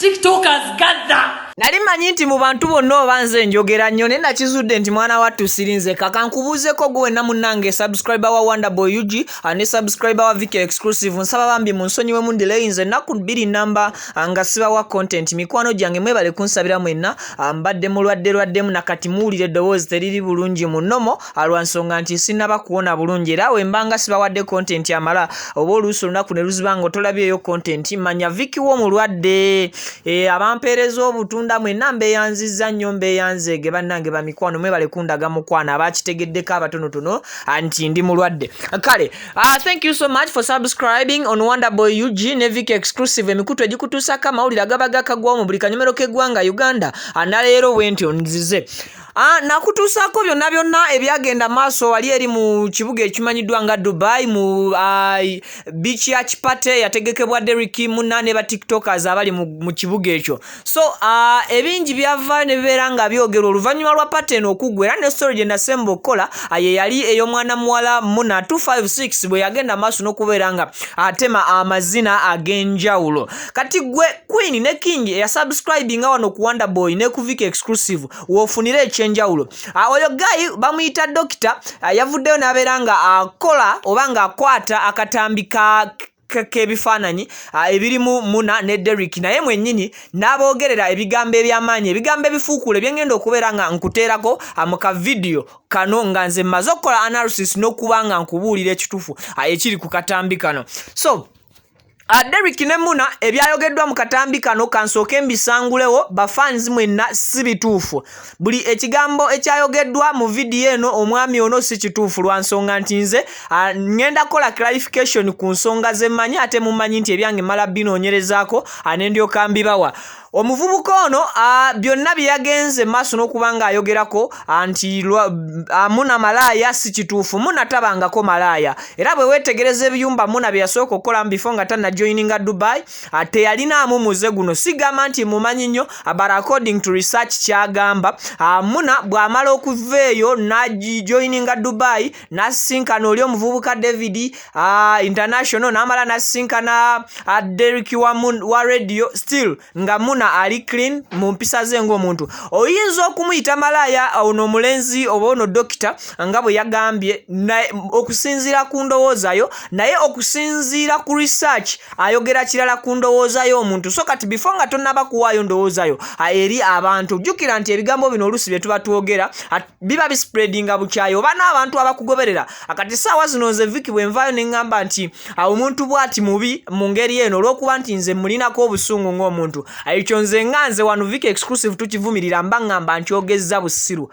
TikTokers gather. Nali manyi nti mu bantu bonna obanze njogera nnyo ne nakizudde nti mwana wattu sirinze kakankubuuzeko gwe wenna munnange subscriber wa Wonderboy UG ne subscriber wa Viki Exclusive nsaba bambi mu nsonyiwe mu ndilayinze ennaku 2 namba nga siba wa content mikwano gyange mwebale kunsabira mwenna mbadde mulwadde na kati muwulire eddoboozi teriri bulungi mu nnomo alwansonga nti sinaba kuwona bulungi era wembanga siba wadde content amala oba oluusi olunaku ne luzibanga otolabyeyo content manya Viki wo mulwadde abampeereza obutunda mwenna mbeyanziza nnyo mbeyanzege bannange bamikwano mwebale kundaga mukwana abakitegeddeko abatonotono anti ndi mulwadde kale thank you so much for subscribing on Wonderboy UG ne Viki Exclusive emikutu egikutuusako amawulire agabaga kagwawo mu buli kanyomero k'eggwanga Uganda analeero bwenti onzize nakutuusako byonna ebyagenda maaso wali eri mu kibuga ekimanyiddwa nga Dubai mu beach ya Chipate yategekebwa Derrick Muna ne ba TikTokers abali mu kibuga ekyo so ebingi byava ne bibeera nga byogera oluvannyuma lwa pattern okugwa era ne story gye nasemba okukola ye yali ey'omwana muwala Muna 256 bwe yagenda maaso n'okubeera nga atema amazina ag'enjawulo kati gwe Queen ne King eyasubscribinga wano ku Wonderboy ne ku Viki Exclusive woofunire ekyenjawulo oyo guy bamuyita Dokita yavuddeyo n'abeera nga akola oba nga akwata akatambi k'ebifaananyi ebirimu Muna ne Derrick naye mwennyini n'aboogerera ebigambo eby'amaanyi ebigambo ebifuukule byengenda okubeera nga nkuteerako mu kavidiyo kano nga nze mmaze okukola analysis n'okuba nga nkubuulira ekituufu ekiri ku katambi kano so Derrick ne Muna ebyayogeddwa mu katambi kano kansooke mbisangulewo bafans mwenna si bituufu buli ekigambo ekyayogeddwa mu vidiyo eno omwami ono si kituufu lwansonga nti nze ngenda kola clarification ku nsonga ze mmanyi ate mumanyi nti ebyange mala binoonyerezaako ne ndyoka mbibawa omuvubuka ono byonna byagenze maaso n'okuba nga ayogerako anti Muna malaaya si kituufu Muna tabangako malaaya era bwe weetegereza ebiyumba Muna bye yasooka okukola before nga tannajoininga Dubai teyalinaamu muze guno sigamba nti mumanyi nnyo but according to research kyagamba Muna bw'amala okuva eyo n'ajoininga Dubai n'asisinkana oli omuvubuka David International n'amala n'asisinkana Derrick wa radio still nga Muna ali clean mu mpisa ze ng'omuntu oyinza okumuyita malaaya ono omulenzi oba ono Dokita nga bwe yagambye okusinziira ku ndowoozayo naye okusinziira ku research ayogera kirala ku ndowoozayo omuntu so kati before nga tonnaba kuwaayo ndowoozayo eri abantu jjukira nti ebigambo bino oluusi bye tuba twogera biba bispreadinga bukyayo oba n'abantu abakugoberera akati saawa zino nze Viki bwe nvaayo ne ŋŋamba nti omuntu bw'ati mubi mu ngeri eno olw'okuba nti nze mulinako obusungu ng'omuntu ekyo nze nganze wano Viki Exclusive tukivumirira mba ngamba nkyogezza busiru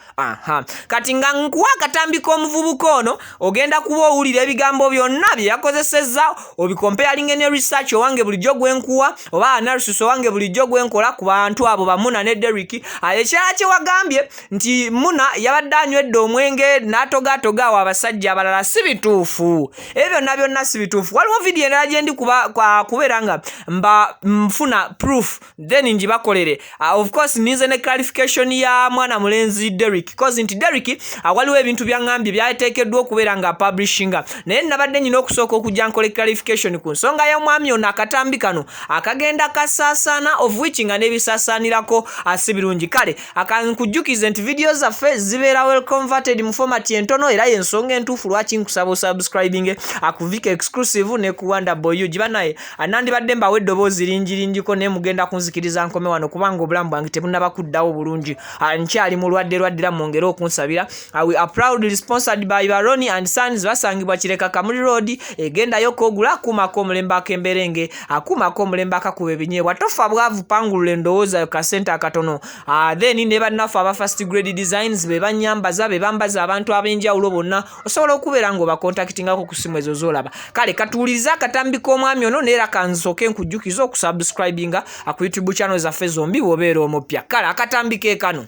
kati nga nkuwa akatambi k'omuvubuka ono ogenda kuba owulira ebigambo byonna bye yakozesezza obikompeyalinge ne research owange bulijjo gwenkuwa oba analysis owange bulijjo gwenkola ku bantu abo ba Muna ne Derrick ekirala kye wagambye nti Muna yabadde anywedde omwenge n'atogaatoga awo abasajja abalala si bituufu ebyo byonna si bituufu waliwo vidiyo endala gye ndi kubeera nga nfuna proof then njibakolere of course ninze ne clarification ya mwana mulenzi Derrick because nti Derrick waliwo ebintu byangambye byateekeddwa okubeera nga publishinga naye nabadde nyina okusooka okujja nkole clarification ku nsonga ya mwami ono akatambi kano akagenda kasaasaana of which nga n'ebisaasaanirako si birungi kale akankujjukize nti video zaffe zibeera well converted mu format entono era y'ensonga entuufu lwaki nkusaba osubscribing ku Viki Exclusive ne ku Wonderboy UG banaye nandibadde mbawa eddoboozi lingiringiko naye mugenda kunzikiriza nkome wano kubanga obulamu bwange tebunnaba kuddawo bulungi nkyali mulwadde mwongere okunsabira we are proudly sponsored by Baroni and Sons basangibwa Kireka Kamuli Road egendayo kogula akumako omulembe ak'emberenge akumako omulembe akakuba ebinyeebwa tofa bwavu pangulula endowooza kasente akatono then ne bannaffe aba first grade designs be banyambaza be bambaza abantu ab'enjawulo bonna osobola okubeera ng'obakontaktingako ku simu ezo z'olaba kale katuwuliriza akatambi k'omwami ono neera kansooke nkujjukiza okusubscribinga ku YouTube channel zaffe zombi wobeera omupya kale akatambi ke kano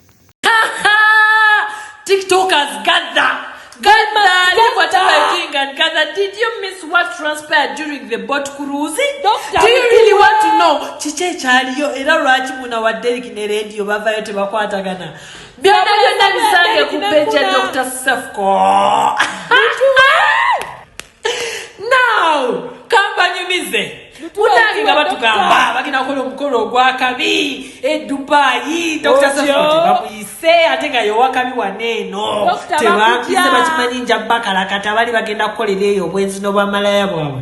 TikTokers gather. Leave whatever you're doing and gather. Did you miss what transpired during the boat cruise? Do you really want to know? Chiche chaliyo era lwaki Muna wa Derrick ne radio bavayo tebakwatagana. Byonna bisange ku page ya Dr. Sefko. Now, kamba nyumize. Mutangi nga batu bakugamba bagenda kukola omukolo ogwakabi Dubai Dr. Safoti bamuyise ate nga yowakabi waneeno tebampise bakimanyi nja bakalakata bali bagenda kukolera eyo obwenzi n'obwamalaya bwabwe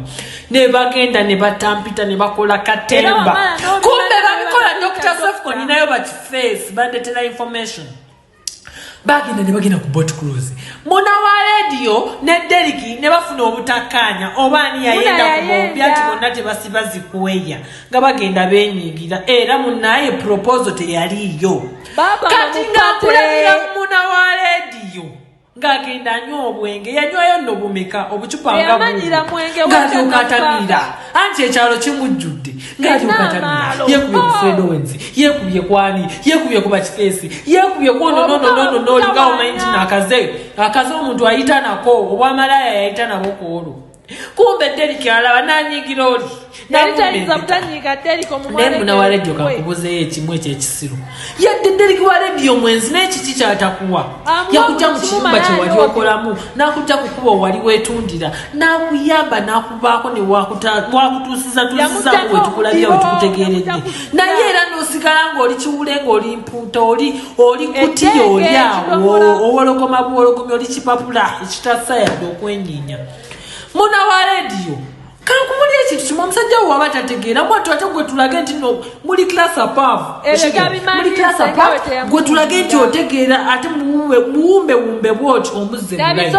ne bagenda ne batampita ne bakola katemba kumbe babikola Dr. Safoti nayo bakiface bandetera information bagenda ne bagenda ku boat cruise muna wa radio ne Deriki ne bafuna obutakanya obani yayenda kubombya ati bonna tebasiba zikuweya nga bagenda benyigira era munaye proposal teyaliyo kati nga kulabira muna wa radio ngagenda anywa obwenge yanywayo nno bumeka obucupa nga ngalyukatamira anti ekyalo kimujjudde ngalyukatamira yekubye ku Fred Owens yekubye kwani yekubye ku bakifesi yekubye kwono nolinga omanyi akaze omuntu ayita nako obwamalaya yayita nabo kuolu kumbe Deriki alaba nanyigira oli nemuna wa radio kankubuzeyo ekimu ekyekisiru yadde Deriki wa radio mwenzi n'ekiki kyatakuwa yakujja mu kiyumba kye wali okolamu n'akujja kukuba wali weetundira n'akuyamba n'akubaako ne wakutuusiza we tukulabya we tukutegeeredde naye era n'osigala ng'oli kiwule ng'oli mpuuta oli kutiya oli awo owologoma buwologomya oli kipapula ekitasa yadde okwenyiinya muna wa radio kankumuli ekintu kimu omusajja wo waba tategeera mwatu ate gwe tulage nti no muli class above muli class above gwe tulage nti otegeera ate muwumbewumbe bwoti omuzze mulayi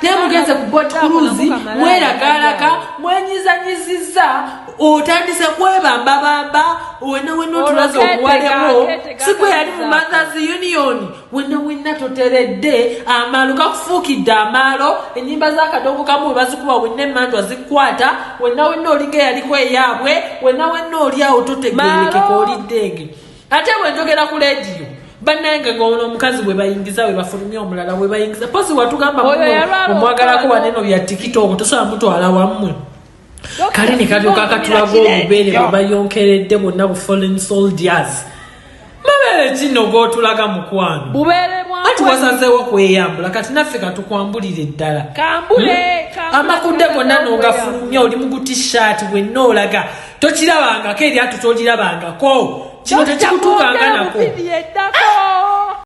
naye mugenze ku boat cruise mweragaalaka mwenyizanyiziza otandise kwebambabamba wenna otulaze okuwalemo si gwe yali mu Mothers Union wenna toteredde amaalo gakufuukidde amaalo ennyimba z'akadongo kamu we bazikuba wenna emmandwa zikwata wenna olinga eyaliko eyaabwe wenna oli awo totegeerekeka oliddenge ate bwenjogera ku lediyo bannange ng'ono omukazi bwe bayingiza we bafulumya omulala we bayingiza posi watugamba omwagalako waneno bya TikTok tosobola mutwala wammwe kale ne kalyoka akatulaga obubeere bwe bayonkeredde bonna bu fallen soldiers mabeere kino g'otulaga mukwano anti wasazeewo kweyambula kati naffe katukwambulire ddala amakudde gonna n'ogafulumya oli mu gutishaati wenna olaga tokirabangako eryatu tolirabangako kino tekikutuukanga nako